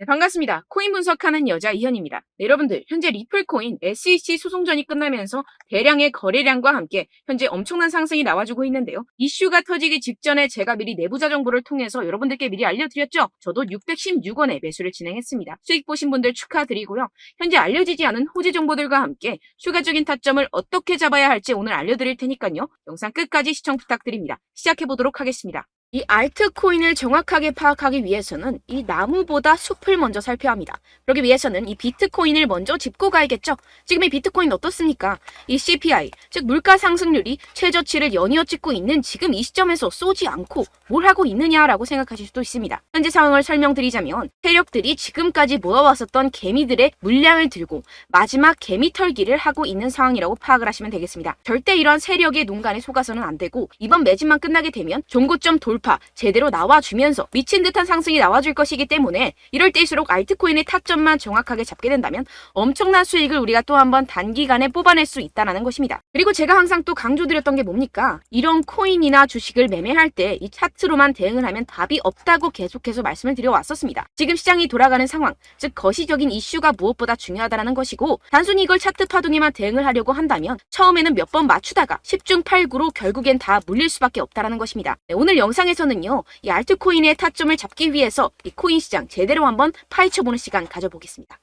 네, 반갑습니다. 코인 분석하는 여자 이현입니다. 네, 여러분들, 현재 리플코인 SEC 소송전이 끝나면서 대량의 거래량과 함께 현재 엄청난 상승이 나와주고 있는데요. 이슈가 터지기 직전에 제가 미리 내부자 정보를 통해서 여러분들께 미리 알려드렸죠. 저도 616원에 매수를 진행했습니다. 수익 보신 분들 축하드리고요. 현재 알려지지 않은 호재 정보들과 함께 추가적인 타점을 어떻게 잡아야 할지 오늘 알려드릴 테니까요. 영상 끝까지 시청 부탁드립니다. 시작해보도록 하겠습니다. 이 알트코인을 정확하게 파악하기 위해서는 이 나무보다 숲을 먼저 살펴야 합니다. 그러기 위해서는 이 비트코인을 먼저 짚고 가야겠죠. 지금 이 비트코인 어떻습니까? 이 CPI, 즉 물가 상승률이 최저치를 연이어 찍고 있는 지금 이 시점에서 쏘지 않고 뭘 하고 있느냐라고 생각하실 수도 있습니다. 현재 상황을 설명드리자면 세력들이 지금까지 모아왔었던 개미들의 물량을 들고 마지막 개미 털기를 하고 있는 상황이라고 파악을 하시면 되겠습니다. 절대 이런 세력의 농간에 속아서는 안 되고 이번 매집만 끝나게 되면 종고점 돌파 제대로 나와주면서 미친 듯한 상승이 나와줄 것이기 때문에 이럴 때일수록 알트코인의 타점만 정확하게 잡게 된다면 엄청난 수익을 우리가 또 한번 단기간에 뽑아낼 수 있다는 것입니다. 그리고 제가 항상 또 강조드렸던 게 뭡니까? 이런 코인이나 주식을 매매할 때 이 차트로만 대응을 하면 답이 없다고 계속해서 말씀을 드려왔었습니다. 지금 시장이 돌아가는 상황, 즉 거시적인 이슈가 무엇보다 중요하다는 것이고 단순히 이걸 차트 파동에만 대응을 하려고 한다면 처음에는 몇 번 맞추다가 10중 8구로 결국엔 다 물릴 수밖에 없다는 것입니다. 네, 오늘 영상에서는요, 이 알트코인의 타점을 잡기 위해서 이 코인 시장 제대로 한번 파헤쳐보는 시간 가져보겠습니다.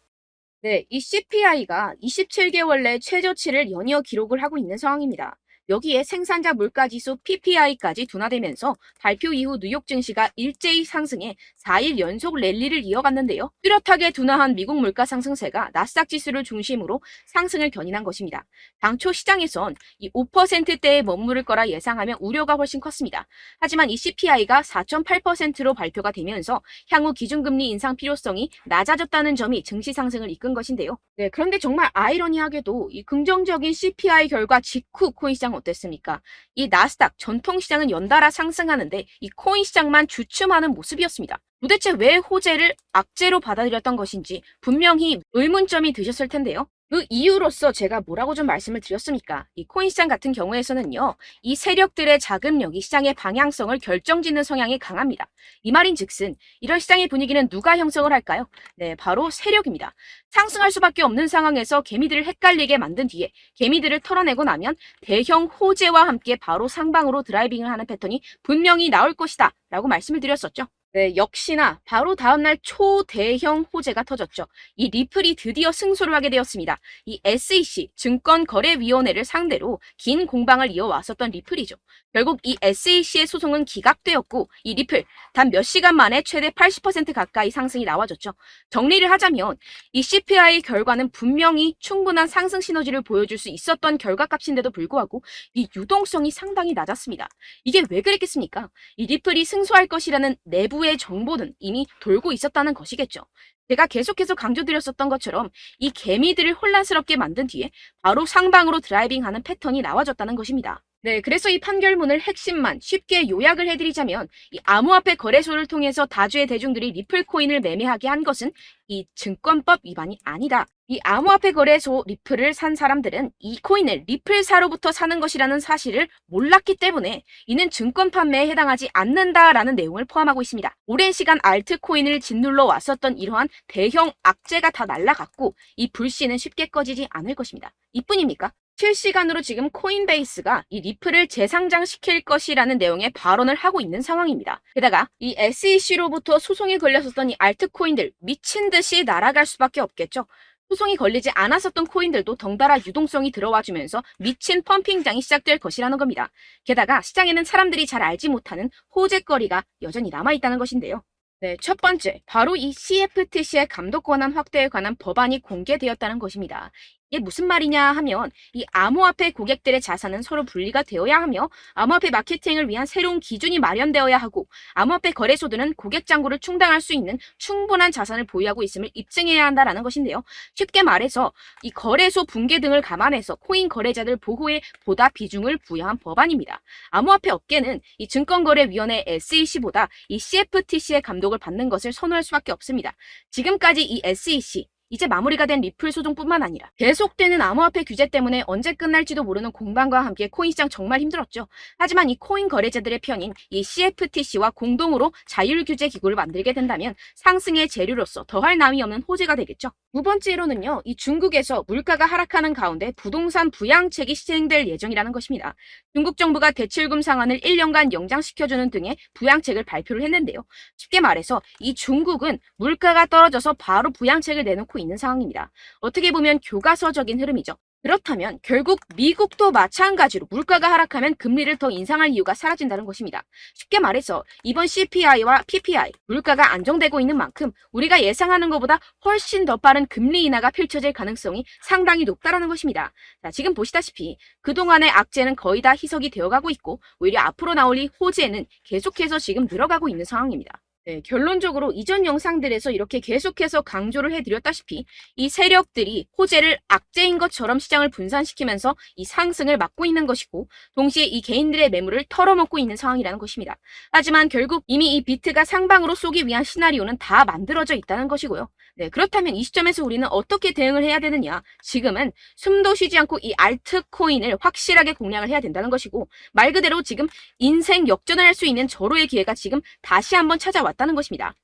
네, 이 CPI가 27개월 내 최저치를 연이어 기록을 하고 있는 상황입니다. 여기에 생산자 물가지수 PPI까지 둔화되면서 발표 이후 뉴욕 증시가 일제히 상승해 4일 연속 랠리를 이어갔는데요. 뚜렷하게 둔화한 미국 물가 상승세가 나스닥 지수를 중심으로 상승을 견인한 것입니다. 당초 시장에선 이 5%대에 머무를 거라 예상하며 우려가 훨씬 컸습니다. 하지만 이 CPI가 4.8%로 발표가 되면서 향후 기준금리 인상 필요성이 낮아졌다는 점이 증시 상승을 이끈 것인데요. 네, 그런데 정말 아이러니하게도 이 긍정적인 CPI 결과 직후 코인 시장 어땠습니까? 이 나스닥 전통시장은 연달아 상승하는데 이 코인 시장만 주춤하는 모습이었습니다. 도대체 왜 호재를 악재로 받아들였던 것인지 분명히 의문점이 드셨을 텐데요. 그 이유로서 제가 뭐라고 좀 말씀을 드렸습니까? 이 코인 시장 같은 경우에서는요, 이 세력들의 자금력이 시장의 방향성을 결정짓는 성향이 강합니다. 이 말인즉슨 이런 시장의 분위기는 누가 형성을 할까요? 네, 바로 세력입니다. 상승할 수밖에 없는 상황에서 개미들을 헷갈리게 만든 뒤에 개미들을 털어내고 나면 대형 호재와 함께 바로 상방으로 드라이빙을 하는 패턴이 분명히 나올 것이다 라고 말씀을 드렸었죠. 네, 역시나 바로 다음날 초대형 호재가 터졌죠. 이 리플이 드디어 승소를 하게 되었습니다. 이 SEC 증권거래위원회를 상대로 긴 공방을 이어왔었던 리플이죠. 결국 이 SEC의 소송은 기각되었고 이 리플 단 몇 시간 만에 최대 80% 가까이 상승이 나와줬죠. 정리를 하자면 이 CPI 결과는 분명히 충분한 상승 시너지를 보여줄 수 있었던 결과값인데도 불구하고 이 유동성이 상당히 낮았습니다. 이게 왜 그랬겠습니까? 이 리플이 승소할 것이라는 내부의 정보는 이미 돌고 있었다는 것이겠죠. 제가 계속해서 강조드렸었던 것처럼 이 개미들을 혼란스럽게 만든 뒤에 바로 상방으로 드라이빙하는 패턴이 나와졌다는 것입니다. 네, 그래서 이 판결문을 핵심만 쉽게 요약을 해드리자면 이 암호화폐 거래소를 통해서 다주의 대중들이 리플코인을 매매하게 한 것은 이 증권법 위반이 아니다. 이 암호화폐 거래소 리플을 산 사람들은 이 코인을 리플사로부터 사는 것이라는 사실을 몰랐기 때문에 이는 증권 판매에 해당하지 않는다라는 내용을 포함하고 있습니다. 오랜 시간 알트코인을 짓눌러 왔었던 이러한 대형 악재가 다 날아갔고 이 불씨는 쉽게 꺼지지 않을 것입니다. 이뿐입니까? 실시간으로 지금 코인베이스가 이 리플을 재상장시킬 것이라는 내용의 발언을 하고 있는 상황입니다. 게다가 이 SEC로부터 소송이 걸렸었던 이 알트코인들 미친 듯이 날아갈 수밖에 없겠죠. 소송이 걸리지 않았었던 코인들도 덩달아 유동성이 들어와주면서 미친 펌핑장이 시작될 것이라는 겁니다. 게다가 시장에는 사람들이 잘 알지 못하는 호재거리가 여전히 남아있다는 것인데요. 네, 첫 번째, 바로 이 CFTC의 감독 권한 확대에 관한 법안이 공개되었다는 것입니다. 이게 무슨 말이냐 하면 이 암호화폐 고객들의 자산은 서로 분리가 되어야 하며 암호화폐 마케팅을 위한 새로운 기준이 마련되어야 하고 암호화폐 거래소들은 고객 잔고를 충당할 수 있는 충분한 자산을 보유하고 있음을 입증해야 한다는 것인데요. 쉽게 말해서 이 거래소 붕괴 등을 감안해서 코인 거래자들 보호에 보다 비중을 부여한 법안입니다. 암호화폐 업계는 이 증권거래위원회 SEC보다 이 CFTC의 감독을 받는 것을 선호할 수밖에 없습니다. 지금까지 이 SEC 이제 마무리가 된 리플 소송뿐만 아니라 계속되는 암호화폐 규제 때문에 언제 끝날지도 모르는 공방과 함께 코인 시장 정말 힘들었죠. 하지만 이 코인 거래자들의 편인 이 CFTC와 공동으로 자율규제 기구를 만들게 된다면 상승의 재료로서 더할 나위 없는 호재가 되겠죠. 두 번째로는요, 이 중국에서 물가가 하락하는 가운데 부동산 부양책이 시행될 예정이라는 것입니다. 중국 정부가 대출금 상환을 1년간 연장시켜주는 등의 부양책을 발표를 했는데요. 쉽게 말해서 이 중국은 물가가 떨어져서 바로 부양책을 내놓고 있는 상황입니다. 어떻게 보면 교과서적인 흐름이죠. 그렇다면 결국 미국도 마찬가지로 물가가 하락하면 금리를 더 인상할 이유가 사라진다는 것입니다. 쉽게 말해서 이번 CPI와 PPI, 물가가 안정되고 있는 만큼 우리가 예상하는 것보다 훨씬 더 빠른 금리 인하가 펼쳐질 가능성이 상당히 높다는 것입니다. 자, 지금 보시다시피 그동안의 악재는 거의 다 희석이 되어가고 있고 오히려 앞으로 나올 이 호재는 계속해서 지금 늘어가고 있는 상황입니다. 네, 결론적으로 이전 영상들에서 이렇게 계속해서 강조를 해드렸다시피 이 세력들이 호재를 악재인 것처럼 시장을 분산시키면서 이 상승을 막고 있는 것이고 동시에 이 개인들의 매물을 털어먹고 있는 상황이라는 것입니다. 하지만 결국 이미 이 비트가 상방으로 쏘기 위한 시나리오는 다 만들어져 있다는 것이고요. 네, 그렇다면 이 시점에서 우리는 어떻게 대응을 해야 되느냐? 지금은 숨도 쉬지 않고 이 알트코인을 확실하게 공략을 해야 된다는 것이고 말 그대로 지금 인생 역전을 할 수 있는 절호의 기회가 지금 다시 한번 찾아왔다는 것입니다.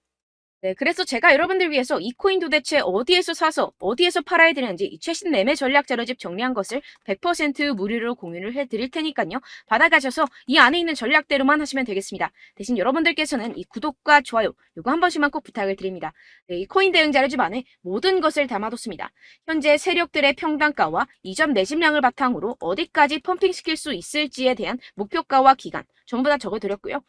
네, 그래서 제가 여러분들 위해서 이 코인 도대체 어디에서 사서 어디에서 팔아야 되는지 이 최신 매매 전략 자료집 정리한 것을 100% 무료로 공유를 해드릴 테니까요. 받아가셔서 이 안에 있는 전략대로만 하시면 되겠습니다. 대신 여러분들께서는 이 구독과 좋아요 요거 한 번씩만 꼭 부탁을 드립니다. 네, 이 코인 대응 자료집 안에 모든 것을 담아뒀습니다. 현재 세력들의 평단가와 이전 매집량을 바탕으로 어디까지 펌핑시킬 수 있을지에 대한 목표가와 기간 전부 다 적어드렸고요.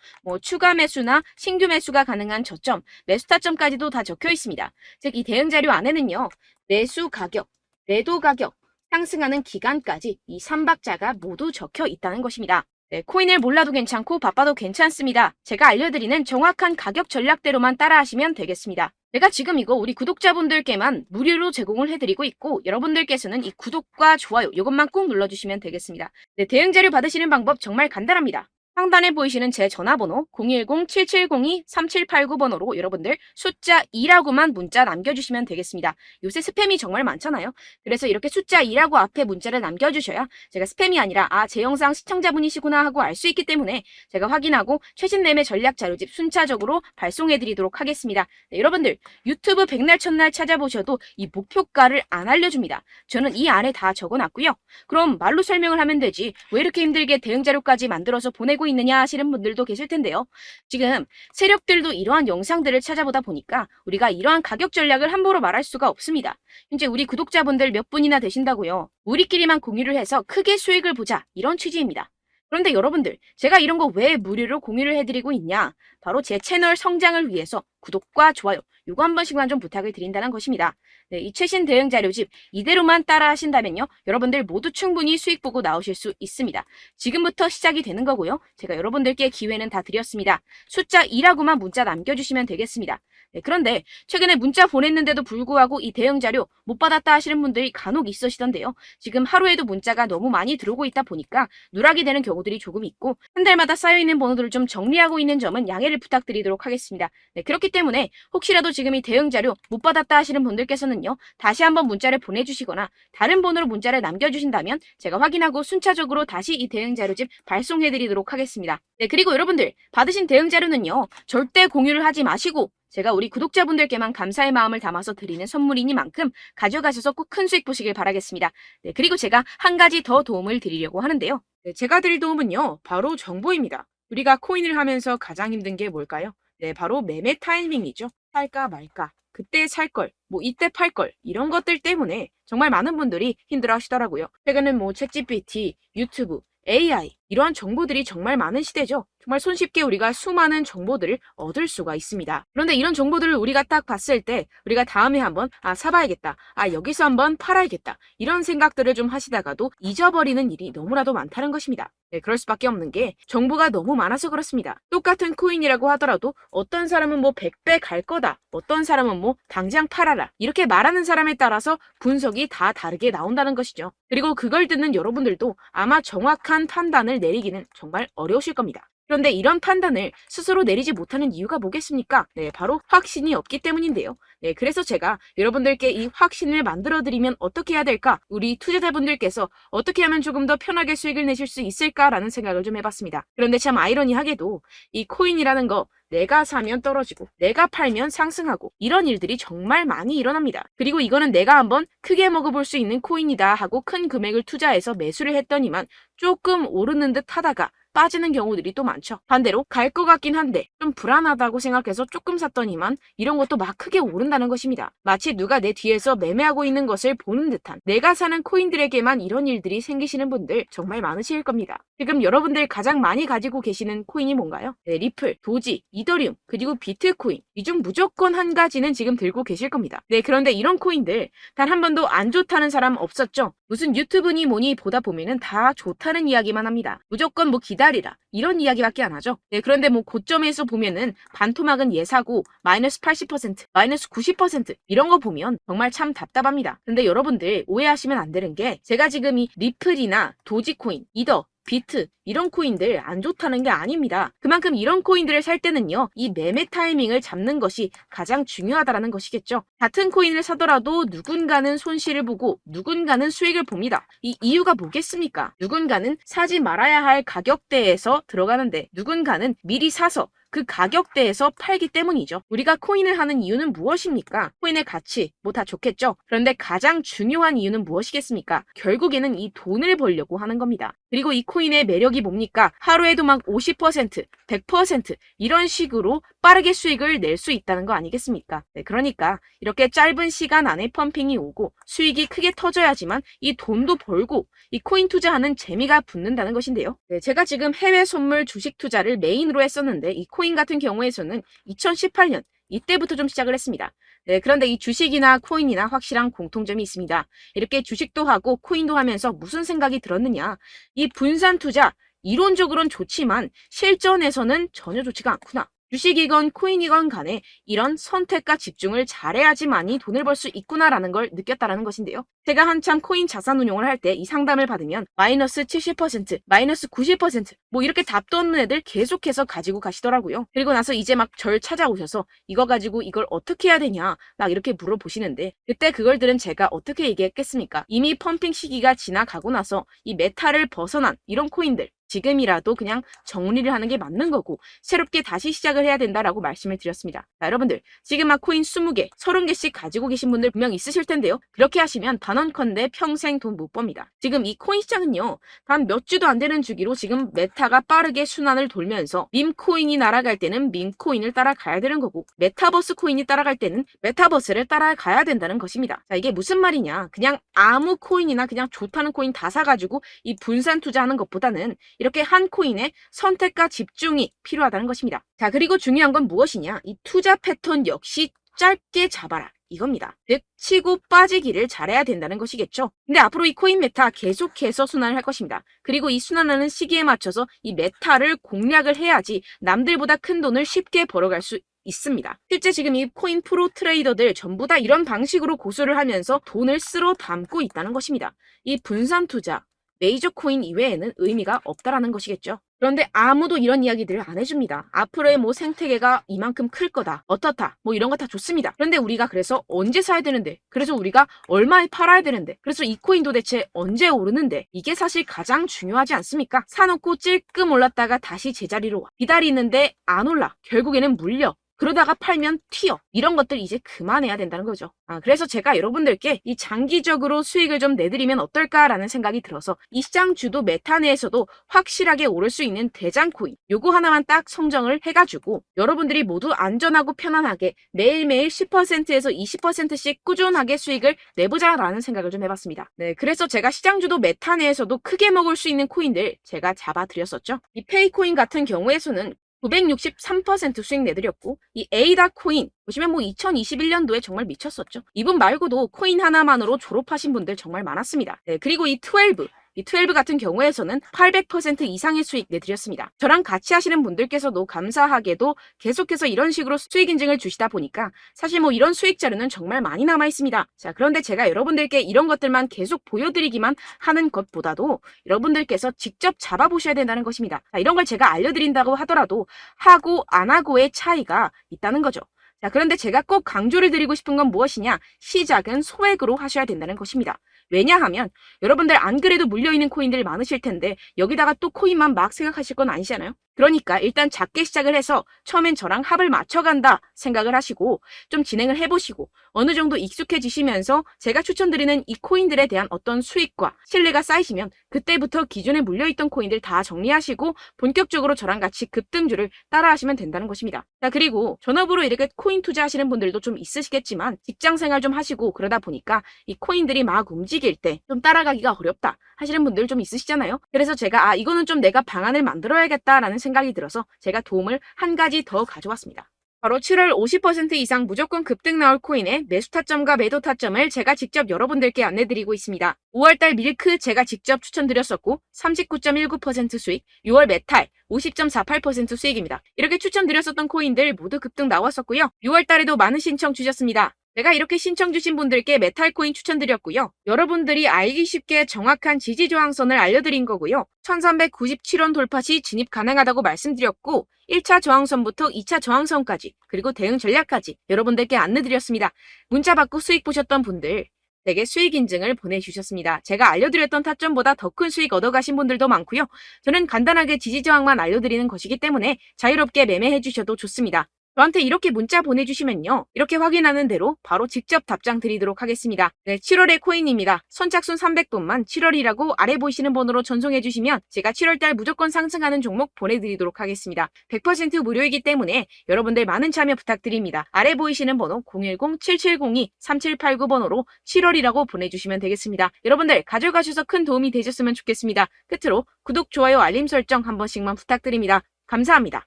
추가 매수나 신규 매수가 가능한 저점, 매수 타점까지도 다 적혀 있습니다. 즉, 이 대응 자료 안에는요, 매수 가격, 매도 가격, 상승하는 기간까지 이 3박자가 모두 적혀 있다는 것입니다. 네, 코인을 몰라도 괜찮고 바빠도 괜찮습니다. 제가 알려드리는 정확한 가격 전략대로만 따라하시면 되겠습니다. 제가 지금 이거 우리 구독자분들께만 무료로 제공을 해드리고 있고 여러분들께서는 이 구독과 좋아요 이것만 꼭 눌러주시면 되겠습니다. 네, 대응 자료 받으시는 방법 정말 간단합니다. 상단에 보이시는 제 전화번호 010-7702-3789번호로 여러분들 숫자 2라고만 문자 남겨주시면 되겠습니다. 요새 스팸이 정말 많잖아요. 그래서 이렇게 숫자 2라고 앞에 문자를 남겨주셔야 제가 스팸이 아니라 제 영상 시청자분이시구나 하고 알 수 있기 때문에 제가 확인하고 최신 매매 전략 자료집 순차적으로 발송해드리도록 하겠습니다. 네, 여러분들 유튜브 백날 첫날 찾아보셔도 이 목표가를 안 알려줍니다. 저는 이 안에 다 적어놨고요. 그럼 말로 설명을 하면 되지 왜 이렇게 힘들게 대응 자료까지 만들어서 보내고 있느냐 하시는 분들도 계실 텐데요. 지금 세력들도 이러한 영상들을 찾아보다 보니까 우리가 이러한 가격 전략을 함부로 말할 수가 없습니다. 현재 우리 구독자분들 몇 분이나 되신다고요. 우리끼리만 공유를 해서 크게 수익을 보자 이런 취지입니다. 그런데 여러분들 제가 이런 거 왜 무료로 공유를 해드리고 있냐? 바로 제 채널 성장을 위해서 구독과 좋아요 요거 한 번씩만 좀 부탁을 드린다는 것입니다. 네, 이 최신 대응 자료집 이대로만 따라 하신다면요. 여러분들 모두 충분히 수익 보고 나오실 수 있습니다. 지금부터 시작이 되는 거고요. 제가 여러분들께 기회는 다 드렸습니다. 숫자 2라고만 문자 남겨주시면 되겠습니다. 네, 그런데 최근에 문자 보냈는데도 불구하고 이 대응 자료 못 받았다 하시는 분들이 간혹 있으시던데요. 지금 하루에도 문자가 너무 많이 들어오고 있다 보니까 누락이 되는 경우들이 조금 있고 한 달마다 쌓여있는 번호들을 좀 정리하고 있는 점은 양해를 부탁드리도록 하겠습니다. 네, 그렇기 때문에 혹시라도 지금 이 대응 자료 못 받았다 하시는 분들께서는요. 다시 한번 문자를 보내주시거나 다른 번호로 문자를 남겨주신다면 제가 확인하고 순차적으로 다시 이 대응 자료집 발송해드리도록 하겠습니다. 네, 그리고 여러분들 받으신 대응 자료는요. 절대 공유를 하지 마시고 제가 우리 구독자분들께만 감사의 마음을 담아서 드리는 선물이니만큼 가져가셔서 꼭 큰 수익 보시길 바라겠습니다. 네, 그리고 제가 한 가지 더 도움을 드리려고 하는데요. 네, 제가 드릴 도움은요. 바로 정보입니다. 우리가 코인을 하면서 가장 힘든 게 뭘까요? 네, 바로 매매 타이밍이죠. 살까 말까, 그때 살 걸, 이때 팔 걸, 이런 것들 때문에 정말 많은 분들이 힘들어 하시더라고요. 최근엔 챗GPT, 유튜브, AI, 이러한 정보들이 정말 많은 시대죠. 정말 손쉽게 우리가 수많은 정보들을 얻을 수가 있습니다. 그런데 이런 정보들을 우리가 딱 봤을 때 우리가 다음에 한번 사봐야겠다. 여기서 한번 팔아야겠다. 이런 생각들을 좀 하시다가도 잊어버리는 일이 너무나도 많다는 것입니다. 네, 그럴 수밖에 없는 게 정보가 너무 많아서 그렇습니다. 똑같은 코인이라고 하더라도 어떤 사람은 100배 갈 거다. 어떤 사람은 당장 팔아라. 이렇게 말하는 사람에 따라서 분석이 다 다르게 나온다는 것이죠. 그리고 그걸 듣는 여러분들도 아마 정확한 판단을 내리기는 정말 어려우실 겁니다. 그런데 이런 판단을 스스로 내리지 못하는 이유가 뭐겠습니까? 네, 바로 확신이 없기 때문인데요. 네, 그래서 제가 여러분들께 이 확신을 만들어드리면 어떻게 해야 될까? 우리 투자자분들께서 어떻게 하면 조금 더 편하게 수익을 내실 수 있을까라는 생각을 좀 해봤습니다. 그런데 참 아이러니하게도 이 코인이라는 거 내가 사면 떨어지고 내가 팔면 상승하고 이런 일들이 정말 많이 일어납니다. 그리고 이거는 내가 한번 크게 먹어볼 수 있는 코인이다 하고 큰 금액을 투자해서 매수를 했더니만 조금 오르는 듯 하다가 빠지는 경우들이 또 많죠. 반대로 갈 것 같긴 한데 좀 불안하다고 생각해서 조금 샀더니만 이런 것도 막 크게 오른다는 것입니다. 마치 누가 내 뒤에서 매매하고 있는 것을 보는 듯한, 내가 사는 코인들에게만 이런 일들이 생기시는 분들 정말 많으실 겁니다. 지금 여러분들 가장 많이 가지고 계시는 코인이 뭔가요? 네, 리플, 도지, 이더리움, 그리고 비트코인. 이 중 무조건 한 가지는 지금 들고 계실 겁니다. 네, 그런데 이런 코인들 단 한 번도 안 좋다는 사람 없었죠? 무슨 유튜브니 뭐니 보다 보면은 다 좋다는 이야기만 합니다. 무조건 뭐 기다리라 이런 이야기밖에 안 하죠. 네, 그런데 뭐 고점에서 보면은 반토막은 예사고 마이너스 80%, 마이너스 90% 이런 거 보면 정말 참 답답합니다. 근데 여러분들 오해하시면 안 되는 게, 제가 지금 이 리플이나 도지코인, 이더, 비트 이런 코인들 안 좋다는 게 아닙니다. 그만큼 이런 코인들을 살 때는요, 이 매매 타이밍을 잡는 것이 가장 중요하다는 것이겠죠. 같은 코인을 사더라도 누군가는 손실을 보고 누군가는 수익을 봅니다. 이 이유가 뭐겠습니까? 누군가는 사지 말아야 할 가격대에서 들어가는데 누군가는 미리 사서 그 가격대에서 팔기 때문이죠. 우리가 코인을 하는 이유는 무엇입니까? 코인의 가치, 뭐 다 좋겠죠. 그런데 가장 중요한 이유는 무엇이겠습니까? 결국에는 이 돈을 벌려고 하는 겁니다. 그리고 이 코인의 매력이 뭡니까? 하루에도 막 50%, 100% 이런 식으로 빠르게 수익을 낼 수 있다는 거 아니겠습니까? 네, 그러니까 이렇게 짧은 시간 안에 펌핑이 오고 수익이 크게 터져야지만 이 돈도 벌고 이 코인 투자하는 재미가 붙는다는 것인데요. 네, 제가 지금 해외 선물 주식 투자를 메인으로 했었는데 이 코인 같은 경우에서는 2018년 이때부터 좀 시작을 했습니다. 네, 그런데 이 주식이나 코인이나 확실한 공통점이 있습니다. 이렇게 주식도 하고 코인도 하면서 무슨 생각이 들었느냐? 이 분산 투자, 이론적으로는 좋지만 실전에서는 전혀 좋지가 않구나. 주식이건 코인이건 간에 이런 선택과 집중을 잘해야지만이 돈을 벌 수 있구나라는 걸 느꼈다라는 것인데요. 제가 한참 코인 자산 운용을 할 때 이 상담을 받으면 마이너스 70%, 마이너스 90% 뭐 이렇게 답도 없는 애들 계속해서 가지고 가시더라고요. 그리고 나서 이제 막 절 찾아오셔서 이거 가지고 이걸 어떻게 해야 되냐 막 이렇게 물어보시는데, 그때 그걸 들은 제가 어떻게 얘기했겠습니까? 이미 펌핑 시기가 지나가고 나서 이 메타를 벗어난 이런 코인들 지금이라도 그냥 정리를 하는 게 맞는 거고 새롭게 다시 시작을 해야 된다라고 말씀을 드렸습니다. 자, 여러분들 지금 막 코인 20개, 30개씩 가지고 계신 분들 분명 있으실 텐데요. 그렇게 하시면 단언컨대 평생 돈 못 법니다. 지금 이 코인 시장은요, 단 몇 주도 안 되는 주기로 지금 메타가 빠르게 순환을 돌면서 밈코인이 날아갈 때는 밈코인을 따라가야 되는 거고 메타버스 코인이 따라갈 때는 메타버스를 따라가야 된다는 것입니다. 자, 이게 무슨 말이냐? 그냥 아무 코인이나 그냥 좋다는 코인 다 사가지고 이 분산 투자하는 것보다는 이렇게 한 코인에 선택과 집중이 필요하다는 것입니다. 자, 그리고 중요한 건 무엇이냐? 이 투자 패턴 역시 짧게 잡아라. 이겁니다. 즉 치고 빠지기를 잘해야 된다는 것이겠죠. 근데 앞으로 이 코인 메타 계속해서 순환을 할 것입니다. 그리고 이 순환하는 시기에 맞춰서 이 메타를 공략을 해야지 남들보다 큰 돈을 쉽게 벌어갈 수 있습니다. 실제 지금 이 코인 프로 트레이더들 전부 다 이런 방식으로 고수를 하면서 돈을 쓸어 담고 있다는 것입니다. 이 분산 투자, 메이저 코인 이외에는 의미가 없다라는 것이겠죠. 그런데 아무도 이런 이야기들을 안 해줍니다. 앞으로의 뭐 생태계가 이만큼 클 거다, 어떻다, 뭐 이런 거 다 좋습니다. 그런데 우리가 그래서 언제 사야 되는데, 그래서 우리가 얼마에 팔아야 되는데, 그래서 이 코인 도대체 언제 오르는데, 이게 사실 가장 중요하지 않습니까? 사놓고 찔끔 올랐다가 다시 제자리로 와. 기다리는데 안 올라. 결국에는 물려. 그러다가 팔면 튀어. 이런 것들 이제 그만해야 된다는 거죠. 그래서 제가 여러분들께 이 장기적으로 수익을 좀 내드리면 어떨까라는 생각이 들어서 이 시장 주도 메타 내에서도 확실하게 오를 수 있는 대장 코인 요거 하나만 딱 선정을 해가지고 여러분들이 모두 안전하고 편안하게 매일매일 10%에서 20%씩 꾸준하게 수익을 내보자라는 생각을 좀 해봤습니다. 네, 그래서 제가 시장 주도 메타 내에서도 크게 먹을 수 있는 코인들 제가 잡아드렸었죠. 이 페이코인 같은 경우에서는 963% 수익 내드렸고, 이 에이다 코인 보시면 뭐 2021년도에 정말 미쳤었죠. 이분 말고도 코인 하나만으로 졸업하신 분들 정말 많았습니다. 네, 그리고 이 12 이 12 같은 경우에서는 800% 이상의 수익 내드렸습니다. 저랑 같이 하시는 분들께서도 감사하게도 계속해서 이런 식으로 수익 인증을 주시다 보니까 사실 뭐 이런 수익 자료는 정말 많이 남아 있습니다. 자, 그런데 제가 여러분들께 이런 것들만 계속 보여드리기만 하는 것보다도 여러분들께서 직접 잡아보셔야 된다는 것입니다. 자, 이런 걸 제가 알려드린다고 하더라도 하고 안 하고의 차이가 있다는 거죠. 자, 그런데 제가 꼭 강조를 드리고 싶은 건 무엇이냐? 시작은 소액으로 하셔야 된다는 것입니다. 왜냐하면 여러분들 안 그래도 물려있는 코인들 많으실 텐데 여기다가 또 코인만 막 생각하실 건 아니잖아요. 그러니까 일단 작게 시작을 해서 처음엔 저랑 합을 맞춰간다 생각을 하시고 좀 진행을 해보시고 어느 정도 익숙해지시면서 제가 추천드리는 이 코인들에 대한 어떤 수익과 신뢰가 쌓이시면 그때부터 기존에 물려있던 코인들 다 정리하시고 본격적으로 저랑 같이 급등주를 따라하시면 된다는 것입니다. 자, 그리고 전업으로 이렇게 코인 투자하시는 분들도 좀 있으시겠지만 직장생활 좀 하시고 그러다 보니까 이 코인들이 막 움직일 때 좀 따라가기가 어렵다 하시는 분들 좀 있으시잖아요. 그래서 제가 이거는 좀 내가 방안을 만들어야겠다라는 생각이 들어서 제가 도움을 한 가지 더 가져왔습니다. 바로 7월 50% 이상 무조건 급등 나올 코인의 매수 타점과 매도 타점을 제가 직접 여러분들께 안내드리고 있습니다. 5월달 밀크 제가 직접 추천드렸었고 39.19% 수익, 6월 메탈 50.48% 수익입니다. 이렇게 추천드렸었던 코인들 모두 급등 나왔었고요. 6월달에도 많은 신청 주셨습니다. 제가 이렇게 신청 주신 분들께 메탈코인 추천드렸고요. 여러분들이 알기 쉽게 정확한 지지저항선을 알려드린 거고요. 1397원 돌파 시 진입 가능하다고 말씀드렸고 1차 저항선부터 2차 저항선까지 그리고 대응 전략까지 여러분들께 안내드렸습니다. 문자 받고 수익 보셨던 분들 되게 수익 인증을 보내주셨습니다. 제가 알려드렸던 타점보다 더 큰 수익 얻어가신 분들도 많고요. 저는 간단하게 지지저항만 알려드리는 것이기 때문에 자유롭게 매매해 주셔도 좋습니다. 저한테 이렇게 문자 보내주시면요. 이렇게 확인하는 대로 바로 직접 답장 드리도록 하겠습니다. 네, 7월의 코인입니다. 선착순 300분만 7월이라고 아래 보이시는 번호로 전송해주시면 제가 7월달 무조건 상승하는 종목 보내드리도록 하겠습니다. 100% 무료이기 때문에 여러분들 많은 참여 부탁드립니다. 아래 보이시는 번호 010-7702-3789번호로 7월이라고 보내주시면 되겠습니다. 여러분들 가져가셔서 큰 도움이 되셨으면 좋겠습니다. 끝으로 구독, 좋아요, 알림 설정 한 번씩만 부탁드립니다. 감사합니다.